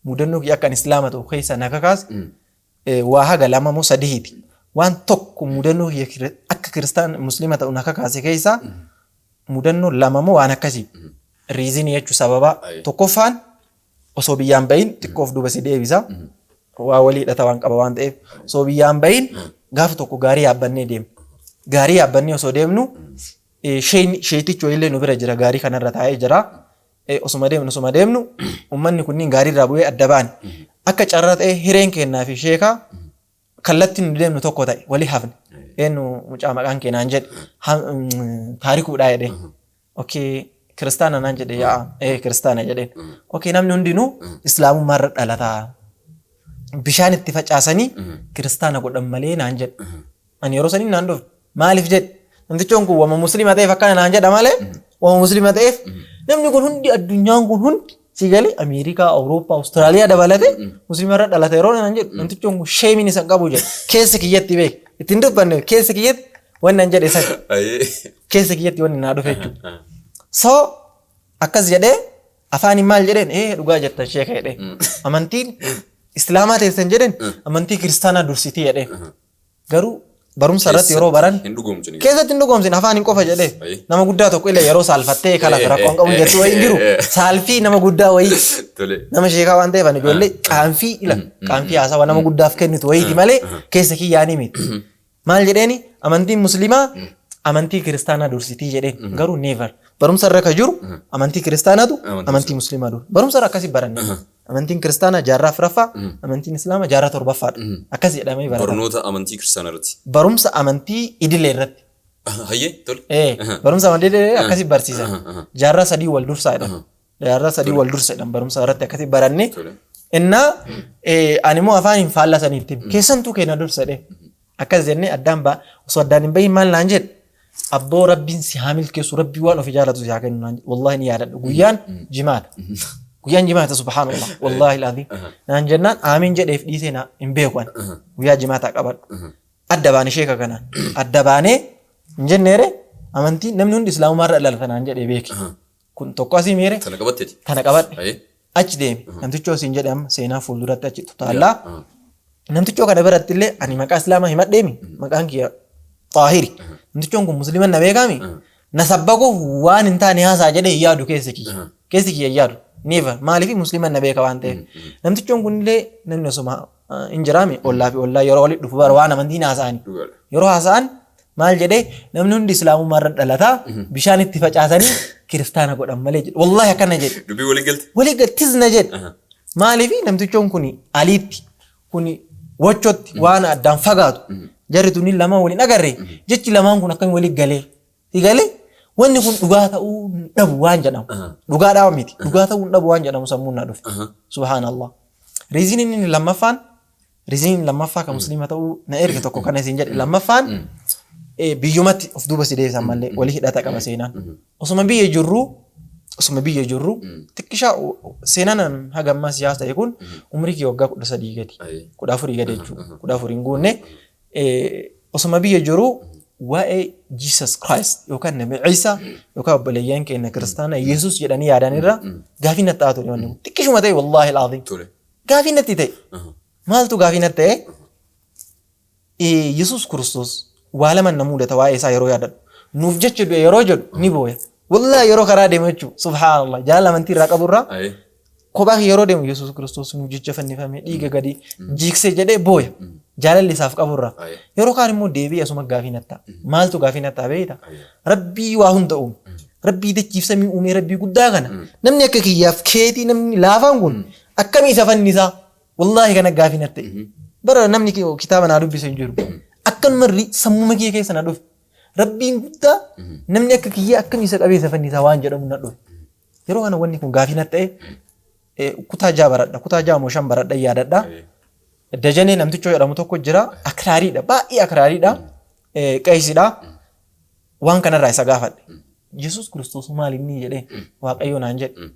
mudannoo kiyya akkan islaama ta'u keessa na kakaas waa haga lama moo sadiiti waan tokko mudannoo kiyya akka kiristaan musliima ta'u na kakaase keessa mudannoo lama moo waan akkasii riizinii jechuu sababa tokkoffaan osoo biyyaan bahin xiqqoof duuba si deebisa waa walii hidhata waan qaba waan ta'eef osoo biyyaan bahin gaafa tokko gaarii yaabbannee deemnu gaarii yaabbannee osoo deemnu sheetichoo illee nu bira jira gaarii kanarra taa'ee jira osuma deemnu ummanni kunniin gaarii irraa bu'ee adda ba'an akka carraa ta'e hireen kennaa fi sheekaa kallattiin nu deemnu tokko ta'e walii hafne eenyu mucaa maqaan keenaan jedhe taarikuudhaa jedhee okay kiristaana naan jedhe yaa kiristaana jedheen okay namni hundinuu islaamummaarra dhalataa bishaan itti facaasanii kiristaana godhan malee naan jedhe ani yeroo sanii naan dhufe maaliif jedhe namtichoon kun wama musliima ta'eef akkana naan jedha malee wama musliima ta'eef namni kun hundi addunyaan kun hundi si galee Ameerikaa, Awurooppaa, Awustiraaliyaa dabalatee musliimarra dhalate yeroo naan jedhu namtichoon kun sheemiin isa qabu jedhe keessa kiyyatti beek ittiin dubbanne keessa kiyyatti wanni naan jedhe isa keessa kiyyatti wanni naa dhufe jechuudha. So akkas jedhee afaaniin maal jedheen dhugaa jetta sheeka jedhee amantiin islaamaa teessan jedheen amantii kiristaanaa dursitii jedhee garuu barumsa irratti yeroo baran keessatti hin dhugoomsin afaan hin qofa jedhee nama guddaa tokko illee yeroo saalfattee kalaaf rakkoon qabu jettu wayii jiru saalfii nama guddaa wayii nama sheekaa waan ta'eef ani ijoollee qaanfii haasawa nama guddaaf kennitu wayiiti malee keessa kiyyaanii miti maal jedheeni amantiin musliimaa amantii kiristaanaa dursitii jedheen garuu never barumsa irra ka jiru amantii kiristaanaatu amantii musliimaa dur barumsa irra akkasii baranne amantiin kiristaanaa jaarraa afuraffaa amantiin islaamaa jaarraa torbaffaadha akkas jedhamee barata barnoota amantii kiristaanaa irratti barumsa amantii idilee irratti hayyee tole barumsa amantii idilee akkasii barsiisan jaarraa sadii wal dursaadhaan barumsa irratti akkasii baranne innaa animmoo afaan hin faallasaniitti keessantuu keenya dursadhe akkas jennee addaan ba'a osoo addaan hin bahin maal naan jedhe abboo rabbiin si haa milkeessu rabbii waan ofii jaalatu si haa kennu naan jedhe wallahi ni yaadadha guyyaan jimaata subhaanallah wallahi laazim naan jennaan aamiin jedheef dhiisee na hin beeku ani guyyaa jimaataa qabadhu adda baane sheeka kanaan adda baanee hin jenneere amantii namni hundi islaamummaarra dhalata naan jedhee beeki kun tokko asii miire tana qabadhe achi deemi namtichoo siin jedhe amma seenaa fuulduratti achi tutaallaa namtichoo kana biratti illee ani maqaa islaamaa himadheemi maqaan kiyya Xaahiri namtichoon kun musliiman na beekaami na sabbakuuf waan hin taane haasaa jedhee hin yaadu keessi kiyya hin yaadu never maaliif musliiman na beeka waan ta'eef namtichoon kun illee namni osuma hin jiraame ollaa fi ollaa yeroo walitti dhufu bara waan amantiin haasa'ani yeroo haasa'an maal jedhee namni hundi islaamummaarra dhalataa bishaan itti facaasanii kiristaana godhan malee jedhe wallahi akkana jedhe dubbii walii galtis na jedhe maaliif namtichoon kun aliitti kun wachotti waan addaan fagaatu jarri tuni lama waliin agarre jechi lamaan kun akkam walii galee wanni kun dhugaa ta'uu dhabu waan jedhamu dhugaa dhawa miti dhugaa ta'uu dhabu waan jedhamu sammuun na dhufe subhaanallah riiziniin lammaffaa kan musliima ta'uu na erga tokko kana isin jedhe lammaffaan biyyumatti of duuba si deebisan malee walii hidhata qaba seenaan osuma biyya jirru xiqqishaa seenaan hagammaa siyaasa ta'e kun umrii kee waggaa 13 gadi 14 gadi jechuudha 14 hin guunne osuma biyya jiru waa'ee Jesus Christ yookaan nabi Isa yookaan obboleeyyan keenya kiristaana Yesuus jedhanii yaadan irra gaafii natti taatu wanni kun xiqqishuma ta'e wallahi alazim gaafii natti ta'e maaltu gaafii natti ta'e Yesuus Kiristoos waa lama na mudata waa'ee isaa yeroo yaadadhu nuuf jecha yeroo jedhu ni booya wallahi yeroo karaa deemu jechuudha subhaanallah jaalala amantii irraa qabu irraa kophaa yeroo deemu Yesuus Kiristoos nu jecha fannifamee dhiiga gadi jiiksee jedhee booya. Jaalalli isaaf qaburra. Yeroo kaan immoo deebi'ee asuma gaafii natta. Maaltu gaafii natta beekta? Rabbii waa hunda uume. Rabbii dachiif samii uumee rabbii guddaa kana. Namni akka kiyyaaf keetii namni laafaan kun akkamii isa fannisaa? Wallaahi kana gaafii natta. Bara namni kitaaba naa dubbisa hin jiru. Akkanuma sammuma kiyya keessa na dhufe. Rabbiin guddaa namni akka kiyya akkamii isa qabee isa fannisaa waan jedhamu na dhufe. Yeroo kana wanni kun gaafii natta kutaa jaa baradha. Kutaa jaa moo shan baradha yaadadha. Dajanee namtichoo jedhamu tokko jira. Akraariidha. Baay'ee akraariidha. Qeesidha. Waan kanarraa isa gaafadhe. Yesuus Kiristoos maal inni jedhee Waaqayyo naan jedhe.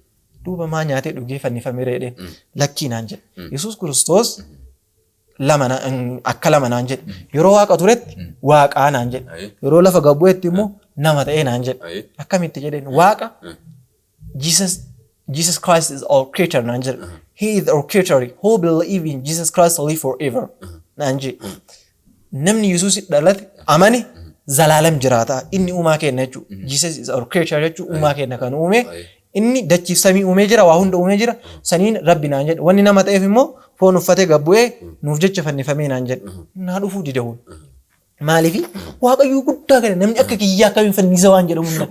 Duuba maa nyaatee dhugee fannifamee jedhee lakkii naan jedhe. Yesuus Kiristoos akka lama naan jedhe. Yeroo waaqa turetti waaqaa naan jedhe. Yeroo lafa gabbu'etti immoo nama ta'ee naan jedhe. Akkamitti jedheen waaqa Jesus Christ is our creator naan jedhe. He is our creator who believe in Jesus Christ live forever naan jedhe. Namni Yesuus dhalate amane zalaalam jiraata. Inni uumaa kenna jechuudha. Jesus is our creator jechuudha. Uumaa kenna kan uume. Inni dachiif samii uumee jira. Waa hunda uumee jira. Saniin Rabbi naan jedhe. Wanni nama ta'eef immoo foon uffatee gabbu'ee nuuf jecha fannifamee naan jedhe. Naa dhufuu dida'uun. Maaliifi Waaqayyoo guddaa kana namni akka kiyyaa akkamiin fannisa waan jedhamu na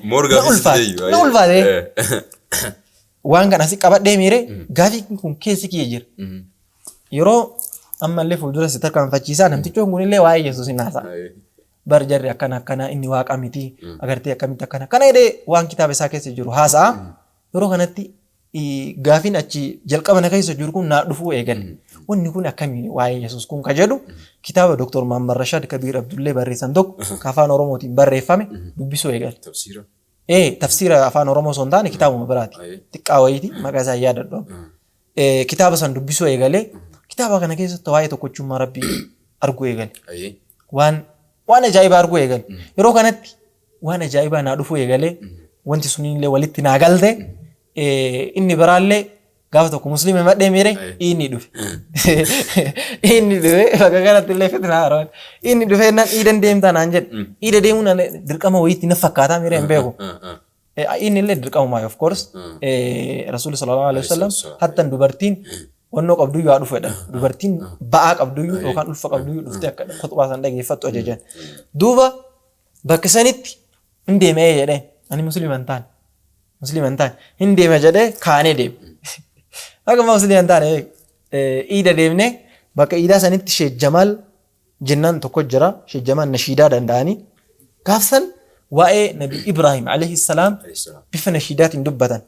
ulfaate. Waan kana asii qabadhee miire gaafii kun keessi kiyya jira. Yeroo ammallee fuuldura si tarkaanfachiisaa namtichoon kunillee waa'ee Yesuus hin haasa'a. Bar jarri akkana inni waaqa miti agartee akkamitti akkana kana jedhee waan kitaaba isaa keessa jiru haasa'a. Yeroo kanatti gaafiin achi jalqaba na keessa jiru kun naa dhufuu eegale. Wanni kun akkamii waa'ee Yesuus kun ka jedhu kitaaba Dr. Muhammad Rashad Kabir Abdullee barreessan tokko afaan Oromootiin barreeffame dubbisuu eegale. Tafsiira afaan Oromoo son taane kitaabuma biraati. Xiqqaa wayiiti maqaa isaa yaadadhu. Kitaaba san dubbisuu eegale. Kitaaba kana keessatti waa'ee tokkochummaa Rabbii arguu eegale. Waan ajaa'ibaa arguu eegale. Yeroo kanatti waan ajaa'ibaa naa dhufuu eegale. Wanti sunillee walitti naa galte. Inni biraallee gaafa tokko musliima madhee miire inni dhufe. Inni dhufe bakka kanatti illee fitina haroon. Inni dhufe naan dhiidan deemtaa naan jedhe. Dhiida deemuun dirqama wayiitti na fakkaataa miire hin beeku. Inni illee dirqamumaa of course. Rasuulli sallallahu alaihi wasallam hattan dubartiin wannoo qabduyyuu haa dhufedha. Dubartiin ba'aa qabduyyuu yookaan ulfa qabduyyuu dhuftee akka khutbaa san dhageeffattu ajajan. Duuba bakka sanitti hin deemee jedhee ani musliima hin taane. Musliima hin taane hin deeme jedhee kaanee deeme. Akkuma musliima hin taane iida deemnee bakka iidaa sanitti Sheekh Jamaal jennaan tokko jira. Sheekh Jamaal nashiidaa danda'anii gaafsan waa'ee Nabi Ibrahim alayhi salaam bifa nashiidaatiin dubbatan.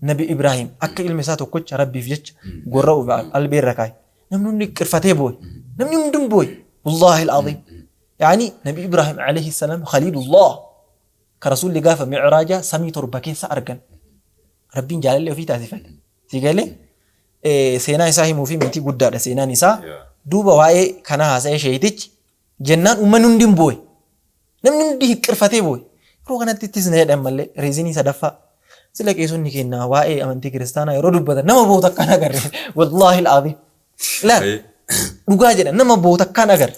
Nabi Ibrahim akka ilma isaa tokkocha Rabbiif jecha gorra'u albeerra kaa'e. Namni hundi qirfatee booye. Namni hundi booye. Wallaahi al-azim. Yaani Nabi Ibrahim alayhi salaam Khaliilullah. كرسول لقافة معراجة سمي تربكين سأرجن ربين جلال له في تعرفه تيجي سينا إساهي مو في منتي قدّار سينا نساء دوبا واي كنا هذا شيء تيج جنان ومن ندم بوي نم ندي كرفتي بوي روحنا تتزن هذا ملء رزيني سدفع سلك يسون نكينا واي أمانتي كريستانا يرود بدر نما بوتك كنا كره والله العظيم لا دوجاجنا نما بوتك كنا كره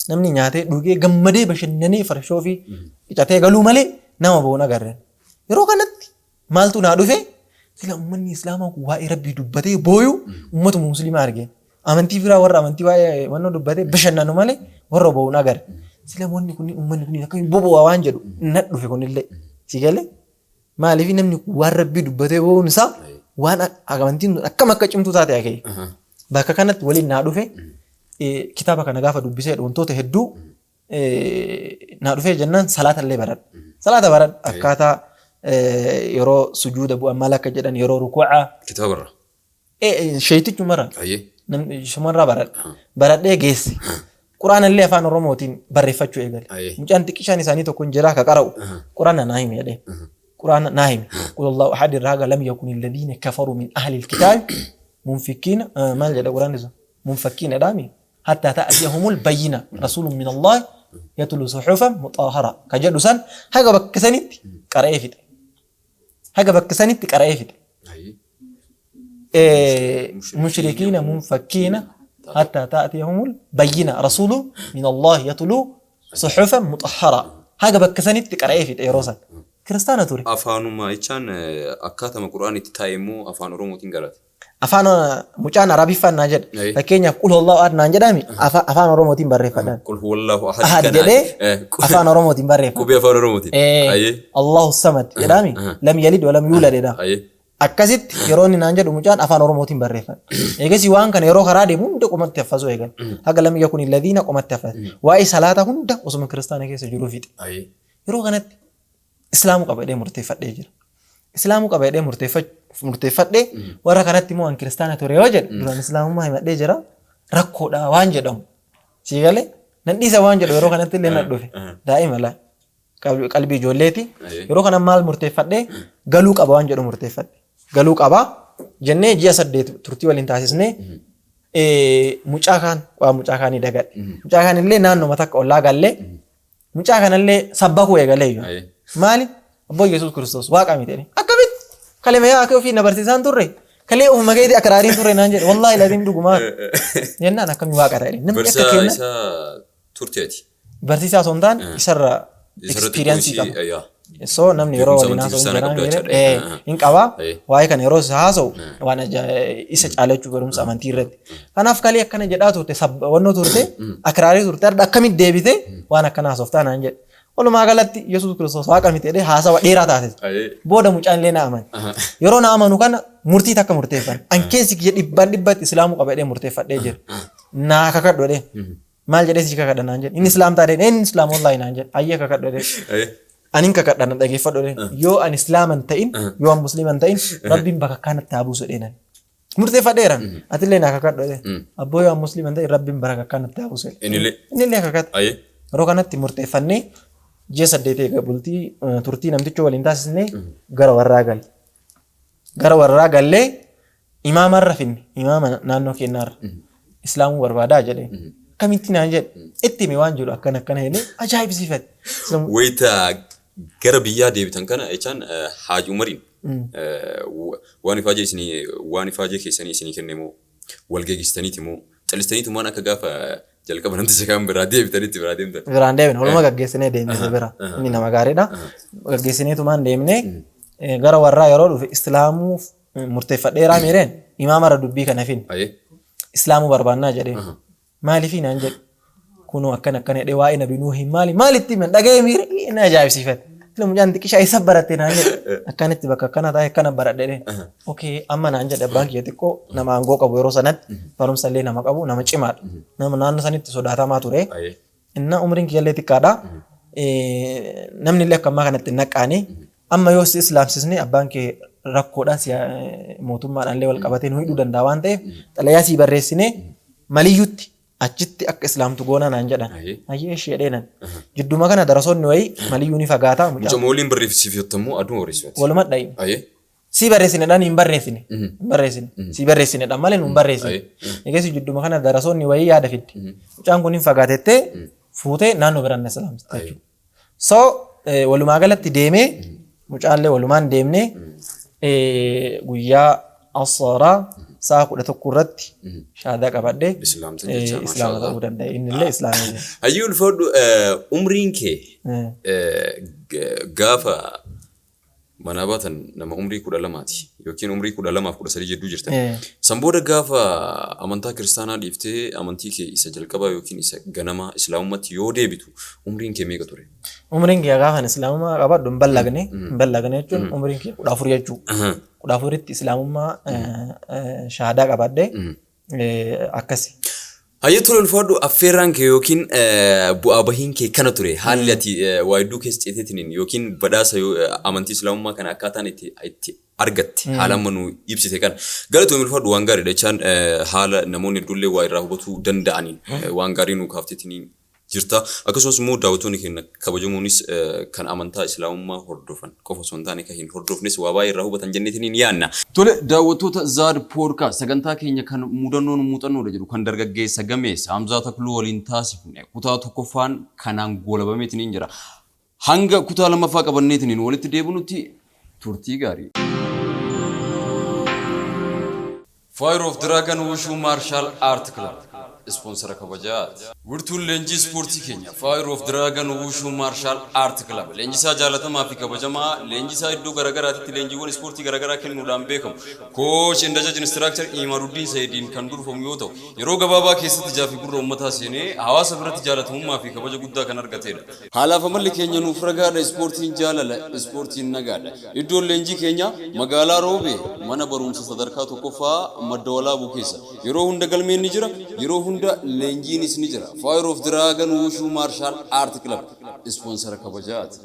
نمني نياته دوجي جمدي بشنني فرشوفي إجاتة قالوا ملء nama boona garren yeroo kanatti maaltu naa dhufe sila ummanni islaamaa ku waa'ee rabbii dubbatee booyu ummatu muslimaa argeen amantii biraa warra amantii waa'ee wannoo dubbatee bashannanu malee warra boo'uun agarre sila wanni kun ummanni kun akkamiin bobo'aa waan jedhu na dhufe kunillee si galee maaliif namni waan rabbii dubbatee boo'uun isaa waan amantiin akkam akka cimtuu taate akee bakka kanatti waliin naa dhufe kitaaba kana gaafa dubbisee wantoota hedduu naa dhufee jennaan salaata illee baradha. Salaata barad akkaataa yeroo sujuuda bu'an maal akka jedhan yeroo rukuucaa. Kitaabarra. Sheetichu mara. Shumarraa baradhee geesse. Quraana illee afaan Oromootiin barreeffachuu eegale. Mucaan xiqqishaan isaanii tokko hin jiraa ka qara'u. Quraana naa himi jedhee. Quraana naa himi. Qul Allahu ahad irraa lam yakun alladhiina kafaruu min ahli alkitaab munfikkiina maal jedha quraanni sun munfakkiina dhaami. Hatta ta'tiyahumul bayyina rasuulun min Allah يتلو صحفا مطهرة كجلسان حاجة بكسانيت قرأيفت حاجة بكسانيت قرأيفت مشركين منفكين حتى تأتيهم البينة رسول من الله يتلو صحفا مطهرة حاجة بكسانيت قرأيفت أي روسان كريستانا توري أفانو ما يجان أكاتم القرآن تتايمو أفانو رومو تنقلت afaan mucaan arabiffaan naa jedha fakkeenyaaf qul huwallahu ahad naan jedhami afaan oromootiin barreeffadhaan qul huwallahu ahad jedhee afaan oromootiin barreeffadha qubee afaan oromootiin allahu samad jedhami lam yalid wa lam yulad jedha akkasitti yeroo inni naan jedhu mucaan afaan oromootiin barreeffadha eegasii waan kana yeroo karaa deemu hunda qomatti haffazuu eegan haga lam yakun alladhiina qomatti haffaz waa'ee salaata hunda osuma kiristaana keessa jiruu fixe yeroo kanatti islaamu qaba jedhee murteeffadhee jira islaamu qaba jedhee murteeffadhee warra kanatti immoo an kiristaana ture yoo jedhu duraan islaamummaa himadhee jira rakkoodha waan jedhamu siigalee nan dhiisa waan jedhu yeroo kanatti illee nan dhufe daa'ima laa qalbii ijoolleeti yeroo kana maal murteeffadhee galuu qaba waan jedhu murteeffadhe galuu qaba jennee ji'a 8 turtii waliin taasisnee mucaa kaanii dagadhe mucaa kaan illee naannoo takka ollaa gallee mucaa kanallee sabbakuu eegalee maali abboon Yesuus Kiristoos waaqa miti akkamitti kalima yaa akka ofii na barsiisaan turre kalee ofuma keetii akraariin turre naan jedhe wallaahi laziim dhugumaa jennaan akkami waaqa ta'e namni akka kenna barsiisaa turteeti barsiisaa osoo hin taane isarra experience qaba so namni yeroo waliin haasa'u hin qaba waa'ee kana yeroo haasa'u waan isa caalachuu barumsa amantii irratti kanaaf kalee akkana jedhaa turte wannoo turte akraarii turte arda akkamitti deebite waan akkana haasoftaa naan jedhe walumaa galatti Yesuus Kiristoos waaqa miti jedhee haasawa dheeraa taate booda mucaan illee na amane yeroo na amanu kana murtii takka murteeffan an keessi kiyya dhibbatti islaamuu qaba jedhee murteeffadhee jira naa kakadhu jedhee maal jedhee si kakadha naan jedhe inni islaam taatee inni islaam wallaahi naan jedhe ayyee kakadhu jedhee anin kakadha na dhageeffadhu jedhee yoo an islaaman ta'in yoo an musliiman ta'in rabbiin bakka kanatti haa buusu jedhee murteeffadheera atillee naa kakadhu jedhee abboo yoo an musliiman ta'in rabbiin bakka kanatti haa buusu jedhee innillee kakadha yeroo kanatti murteeffannee ji'a 8 eega bultii turtii namticha waliin taasisnee gara warraa gallee imaamarra finne imaama naannoo keenyaarra islaamuu barbaadaa jedhee kamitti naan jedhe itti hime waan jiru akkana jedhee ajaa'ibsiifate. Wayita gara biyyaa deebitan kana jechaan Haaji Umariin waan ifaajee keessanii isinii kenne moo wal geegistaniiti moo calistaniitu waan akka gaafa jalqaba namti sekaan biraa deebitanitti biraa deemtan. Biraan deemne walumaa gaggeessinee deemne bira inni nama gaariidha. Gaggeessineetumaan deemnee gara warraa yeroo dhufe islaamuu murteeffadheeraa miireen imaamarra dubbii kana finne islaamuu barbaannaa jedhee maaliifii naan jedhe kunoo akkana jedhee waa'ee nabi Nuuhin maalitti himan dhaga'ee miiree na ajaa'ibsiifate. Mucaan xiqqishaa isa baratte naan jedhe akkanitti bakka akkana taa'e akkana baradhe okay amma naan jedhe abbaan kiyya xiqqoo nama aangoo qabu yeroo sanatti barumsa illee nama qabu nama cimaadha nama naannoo sanitti sodaatamaa ture inna umriin kiyyallee xiqqaadha namni illee akka ammaa kanatti naqqaanii amma yoo si islaamsisne abbaan kee rakkoodhaan mootummaadhaan illee wal qabatee nu hidhuu danda'a waan ta'eef xalayaa sii barreessine maliyyutti achitti akka islaamtu goona naan jedhan ayyee ishee dheenan jidduma kana darasoonni wayii maliyyuu ni fagaata mucaa mooliin barreessifatamu aduu barreessifate waluma dhayi si barreessineedhaan hin barreessine si barreessineedhaan malee nu hin barreessine eegasii jidduma kana darasoonni wayii yaada fidde mucaan kun hin fagaatettee fuutee naannoo biraan na islaamsite jechuudha so walumaa galatti deemee mucaallee walumaan deemnee guyyaa asooraa saa 11 irratti shahaadaa qabadhee islaama ta'uu danda'e innillee islaamii. Hayyuu ulfaadhu umriin kee gaafa manaa baatan nama umrii 12ti yookiin umrii 12-13 jidduu jirtan. San booda gaafa amantaa kiristaanaa dhiiftee amantii kee isa jalqabaa yookiin isa ganamaa islaamummaatti yoo deebitu umriin kee meeqa ture? Umriin kee gaafa islaamummaa qabadhu hin ballagne jechuun umriin kee 14 jechuudha. 14tti islaamummaa shahaadaa qabadhee akkasi. Hayyatul ulfaadhu affeerraan kee yookiin bu'aa bahiin kee kana ture haalli ati waayidduu keessa ceeteetiin yookiin badhaasa amantii islaamummaa kana akkaataan itti argatte haala amma nu ibsite kana galatoomii ulfaadhu waan gaariidha jechaan haala namoonni hedduullee waa irraa hubatuu danda'aniin waan gaarii nu kaafteetiin jirta akkasumas immoo daawwattoonni keenya kabajamuunis kan amantaa islaamummaa hordofan qofa osoo hin taane kan hin hordofnes waa baay'ee irraa hubatan jenneetiin yaanna. Tole daawwattoota Zaad Podcast sagantaa keenya kan muuxannoodha jedhu kan dargaggeessa gameessa Hamzaa Takluu waliin taasifne kutaa tokkoffaan kanaan goolabameetiin jira. Hanga kutaa lammaffaa qabanneetiin walitti deebinutti turtii gaarii. Fire of Dragon Wushu Martial Art Club ispoonsara kabajaati. Wirtuun leenjii ispoortii keenya Fire of Dragon Wushu Martial Art Club leenjisaa jaalatamaa fi kabajamaa leenjisaa iddoo garaagaraatti leenjiiwwan ispoortii garaagaraa kennuudhaan beekamu Coach Indajaj Instructor Imaruddin Saidin kan durfamu yoo ta'u yeroo gabaabaa keessatti jaafii gurra uummataa seenee hawaasa biratti jaalatamummaa fi kabaja guddaa kan argatedha. Haalaaf amalli keenya nuuf ragaadha ispoortiin jaalala ispoortiin nagaadha. Iddoon leenjii keenya magaalaa Roobee mana barumsa sadarkaa tokkoffaa madda walaabuu keessa yeroo hunda galmeen ni jira yeroo hunda leenjiinis ni jira. Fire of Dragon Wushu Martial Art Club sponsor kabajaati.